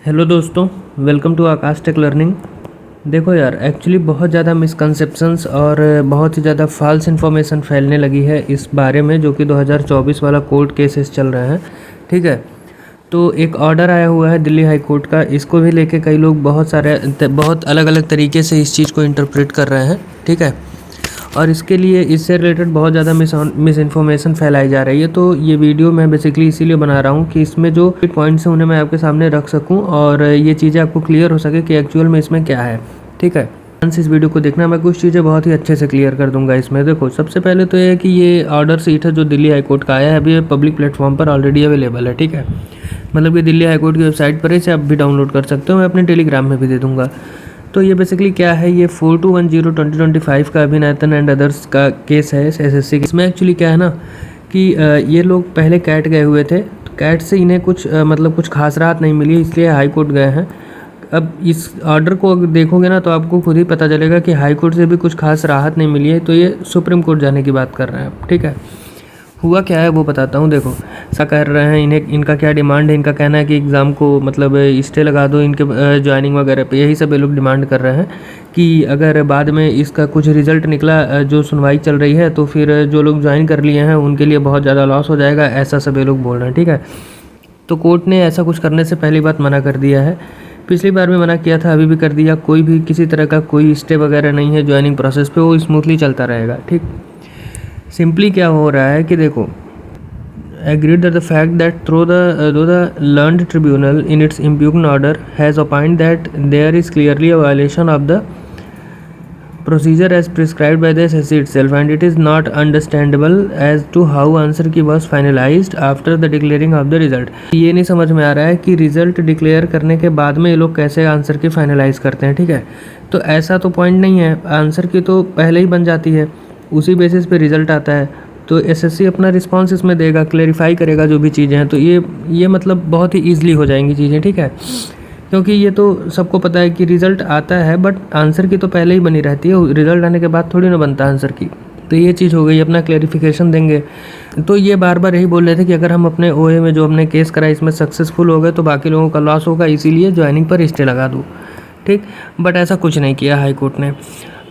Hello दोस्तों, welcome to Aakash tech learning. देखो यार, एक्चुअली बहुत ज़्यादा मिसकंसेप्शंस और बहुत ही ज़्यादा फॉल्स इन्फॉर्मेशन फैलने लगी है इस बारे में, जो कि 2024 वाला कोर्ट केसेस चल रहे हैं। ठीक है, तो एक ऑर्डर आया हुआ है दिल्ली हाई कोर्ट का, इसको भी लेके कई लोग बहुत अलग अलग तरीके से इस चीज़ को इंटरप्रेट कर रहे हैं। ठीक है, और इसके लिए इससे रिलेटेड बहुत ज़्यादा मिस इन्फॉर्मेशन फैलाई जा रही है। तो ये वीडियो मैं बेसिकली इसीलिए बना रहा हूँ कि इसमें जो पॉइंट्स हैं उन्हें मैं आपके सामने रख सकूँ और ये चीज़ें आपको क्लियर हो सके कि एक्चुअल में इसमें क्या है। ठीक है, इस वीडियो को देखना, मैं कुछ चीज़ें बहुत ही अच्छे से क्लियर कर दूंगा इसमें। देखो, सबसे पहले तो ये है कि ये ऑर्डर सीट है जो दिल्ली हाई कोर्ट का आया है, अभी ये पब्लिक प्लेटफॉर्म पर ऑलरेडी अवेलेबल है। ठीक है, मतलब कि दिल्ली हाई कोर्ट की वेबसाइट पर इसे आप भी डाउनलोड कर सकते हो, मैं अपने टेलीग्राम में भी दे दूँगा। तो ये बेसिकली क्या है, ये 4210/2025 का अभिनंदन एंड अदर्स का केस है एसएससी। इसमें एक्चुअली क्या है ना कि ये लोग पहले कैट गए हुए थे, तो कैट से इन्हें कुछ खास राहत नहीं मिली, इसलिए हाई कोर्ट गए हैं। अब इस ऑर्डर को अगर देखोगे ना तो आपको खुद ही पता चलेगा कि हाई कोर्ट से भी कुछ खास राहत नहीं मिली है, तो ये सुप्रीम कोर्ट जाने की बात कर रहे हैं। ठीक है, हुआ क्या है वो बताता हूँ। देखो, ऐसा कह रहे हैं, इनका क्या डिमांड है, इनका कहना है कि एग्ज़ाम को मतलब स्टे लगा दो इनके ज्वाइनिंग वगैरह पे, यही सब ये लोग डिमांड कर रहे हैं कि अगर बाद में इसका कुछ रिज़ल्ट निकला, जो सुनवाई चल रही है, तो फिर जो लोग ज्वाइन कर लिए हैं उनके लिए बहुत ज़्यादा लॉस हो जाएगा, ऐसा सब ये लोग बोल रहे हैं। ठीक है, तो कोर्ट ने ऐसा कुछ करने से पहली बात मना कर दिया है, पिछली बार भी मना किया था, अभी भी कर दिया। कोई भी किसी तरह का कोई स्टे वगैरह नहीं है ज्वाइनिंग प्रोसेस पे, वो स्मूथली चलता रहेगा। ठीक, सिंपली क्या हो रहा है कि देखो, agreed that the fact that though the learned tribunal in its impugned order has opined that there is clearly a violation of the procedure as prescribed by the SSC itself, and it is not understandable as to how answer key was finalized after the declaring of the result। ये नहीं समझ में आ रहा है कि result declare करने के बाद में ये लोग कैसे आंसर की फाइनलाइज करते हैं। ठीक है, तो ऐसा तो पॉइंट नहीं है, आंसर की तो पहले ही बन जाती है, उसी बेसिस पे रिजल्ट आता है, तो एसएससी अपना रिस्पांस इसमें देगा, क्लेरिफाई करेगा जो भी चीज़ें हैं, तो ये मतलब बहुत ही ईजिली हो जाएंगी चीज़ें। ठीक है, क्योंकि ये तो सबको पता है कि रिज़ल्ट आता है, बट आंसर की तो पहले ही बनी रहती है, रिज़ल्ट आने के बाद थोड़ी ना बनता आंसर की। तो ये चीज़ हो गई, अपना क्लेरिफिकेशन देंगे। तो ये बार बार यही बोल रहे थे कि अगर हम अपने ओए में जो हमने केस करा इसमें सक्सेसफुल हो गए तो बाकी लोगों का लॉस होगा, इसीलिए ज्वाइनिंग पर स्टे लगा दूँ। ठीक, बट ऐसा कुछ नहीं किया हाई कोर्ट ने।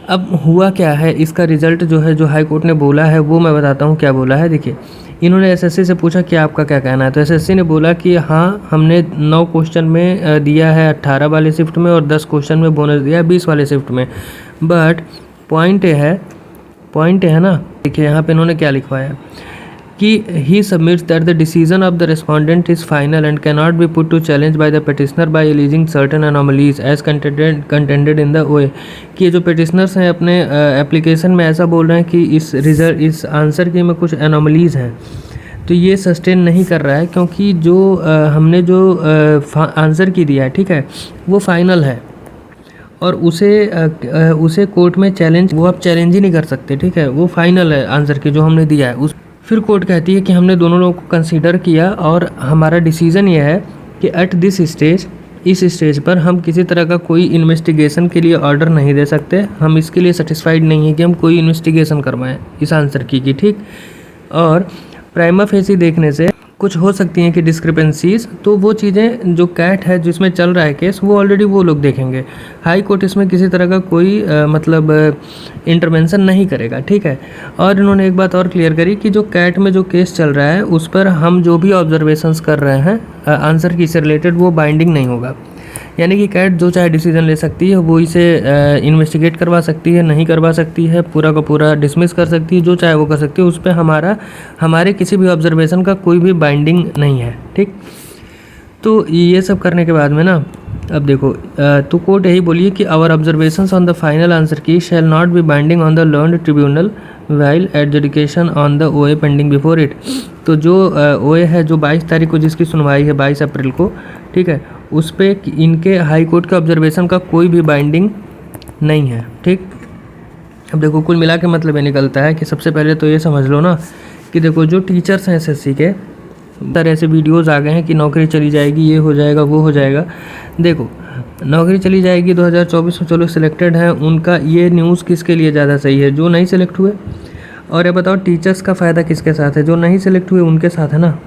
अब हुआ क्या है, इसका रिज़ल्ट जो है, जो हाई कोर्ट ने बोला है वो मैं बताता हूँ क्या बोला है। देखिए, इन्होंने एसएससी से पूछा कि आपका क्या कहना है, तो एसएससी ने बोला कि हाँ, हमने 9 क्वेश्चन में दिया है 18 वाले शिफ्ट में और 10 क्वेश्चन में बोनस दिया है 20 वाले शिफ्ट में। बट पॉइंट है ना, देखिए यहाँ पे इन्होंने क्या लिखवाया कि he submits that the decision of the respondent is final and can not be put to challenge by the petitioner by alleging certain anomalies as contended in the OA. कि जो पिटिशनर्स हैं अपने एप्लीकेशन में ऐसा बोल रहे हैं कि इस आंसर के में कुछ एनोमलीज हैं, तो ये सस्टेन नहीं कर रहा है, क्योंकि जो हमने जो आंसर की दिया है, ठीक है, वो फाइनल है और उसे कोर्ट में चैलेंज, वो आप चैलेंज ही नहीं कर सकते। ठीक है, वो फाइनल है आंसर की जो हमने दिया है। फिर कोर्ट कहती है कि हमने दोनों लोगों को कंसीडर किया और हमारा डिसीजन ये है कि एट दिस स्टेज, इस स्टेज पर हम किसी तरह का कोई इन्वेस्टिगेशन के लिए ऑर्डर नहीं दे सकते, हम इसके लिए सेटिस्फाइड नहीं है कि हम कोई इन्वेस्टिगेशन करवाएं इस आंसर की। ठीक, और प्राइमा फेसी देखने से कुछ हो सकती हैं कि डिस्क्रिपेंसीज, तो वो चीज़ें जो कैट है जिसमें चल रहा है केस, वो ऑलरेडी वो लोग देखेंगे। हाई कोर्ट इसमें किसी तरह का कोई मतलब इंटरवेंशन नहीं करेगा। ठीक है, और इन्होंने एक बात और क्लियर करी कि जो कैट में जो केस चल रहा है उस पर हम जो भी ऑब्जर्वेशंस कर रहे हैं आंसर की से रिलेटेड, वो बाइंडिंग नहीं होगा। यानी कि कैट जो चाहे डिसीजन ले सकती है, वो इसे इन्वेस्टिगेट करवा सकती है, नहीं करवा सकती है, पूरा का पूरा डिसमिस कर सकती है, जो चाहे वो कर सकती है, उस पर हमारे किसी भी ऑब्जर्वेशन का कोई भी बाइंडिंग नहीं है। ठीक, तो ये सब करने के बाद में ना, अब देखो, तो कोर्ट यही बोलिए कि our observations on the final answer key shall not be binding on the learned tribunal while adjudication on the OA pending before it. तो जो ओए है, जो 22 तारीख को जिसकी सुनवाई है, 22 अप्रैल को, ठीक है, उस पर इनके हाई कोर्ट के ऑब्जर्वेशन का कोई भी बाइंडिंग नहीं है। ठीक, अब देखो, कुल मिला के मतलब ये निकलता है कि सबसे पहले तो ये समझ लो ना कि देखो, जो टीचर्स हैं एसएससी के, तरह से वीडियोज़ आ गए हैं कि नौकरी चली जाएगी, ये हो जाएगा, वो हो जाएगा। देखो, नौकरी चली जाएगी 2024 में, चलो सिलेक्टेड हैं, उनका ये न्यूज़ किसके लिए ज़्यादा सही है, जो नहीं सिलेक्ट हुए। और ये बताओ, टीचर्स का फ़ायदा किसके साथ है, जो नहीं सिलेक्ट हुए उनके साथ है ना।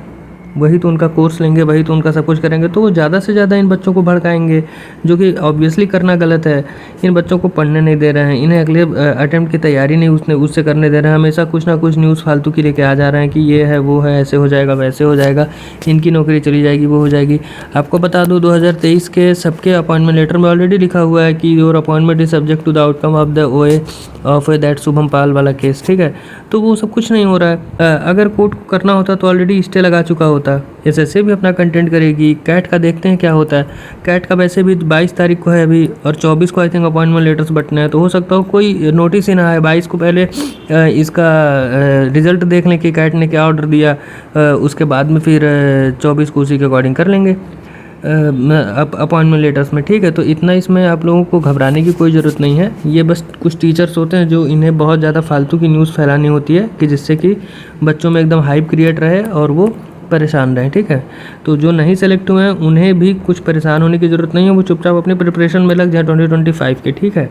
वही तो उनका कोर्स लेंगे, वही तो उनका सब कुछ करेंगे, तो वो ज़्यादा से ज़्यादा इन बच्चों को भड़काएंगे, जो कि ऑब्वियसली करना गलत है। इन बच्चों को पढ़ने नहीं दे रहे हैं, इन्हें अगले अटेम्प्ट की तैयारी नहीं उससे करने दे रहे हैं, हमेशा कुछ ना कुछ न्यूज़ फालतू की लेके आ जा रहे हैं कि ये है वो है, ऐसे हो जाएगा वैसे हो जाएगा, इनकी नौकरी चली जाएगी वो हो जाएगी। आपको बता दूँ 2023 के सबके अपॉइंटमेंट लेटर में ऑलरेडी लिखा हुआ है कि your appointment is subject to the outcome of the OA of that Shubham Pal वाला केस, ठीक है। तो वो सब कुछ नहीं हो रहा है। अगर कोर्ट को करना होता तो ऑलरेडी स्टे लगा चुका होता। एसएससी भी अपना कंटेंट करेगी। कैट का देखते हैं क्या होता है। कैट का वैसे भी 22 तारीख को है अभी, और 24 को आई थिंक अपॉइंटमेंट लेटर्स बटने हैं, तो हो सकता हो कोई नोटिस ही ना आए। 22 को पहले इसका रिजल्ट देख लें कि कैट ने क्या ऑर्डर दिया, उसके बाद में फिर 24 को उसी के अकॉर्डिंग कर लेंगे अपॉइंटमेंट लेटर्स में, ठीक है। तो इतना इसमें आप लोगों को घबराने की कोई ज़रूरत नहीं है। ये बस कुछ टीचर्स होते हैं जो इन्हें बहुत ज़्यादा फालतू की न्यूज़ फैलानी होती है कि जिससे कि बच्चों में एकदम हाइप क्रिएट रहे और वो परेशान रहें, ठीक है। तो जो नहीं सेलेक्ट हुए हैं उन्हें भी कुछ परेशान होने की ज़रूरत नहीं है, वो चुपचाप अपनी प्रिपरेशन में लग जाए 2025 के, ठीक है।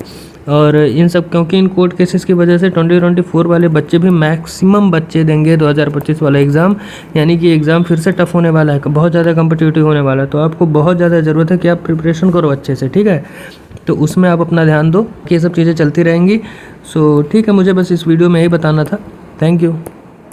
और इन सब क्योंकि इन कोर्ट केसेस की वजह से 2024 वाले बच्चे भी मैक्सिमम बच्चे देंगे 2025 वाला एग्ज़ाम, यानी कि एग्ज़ाम फिर से टफ होने वाला है, बहुत ज़्यादा कम्पिटिटिव होने वाला है। तो आपको बहुत ज़्यादा ज़रूरत है कि आप प्रिपरेशन करो अच्छे से, ठीक है। तो उसमें आप अपना ध्यान दो कि ये सब चीज़ें चलती रहेंगी। सो ठीक है, मुझे बस इस वीडियो में यही बताना था। Thank you.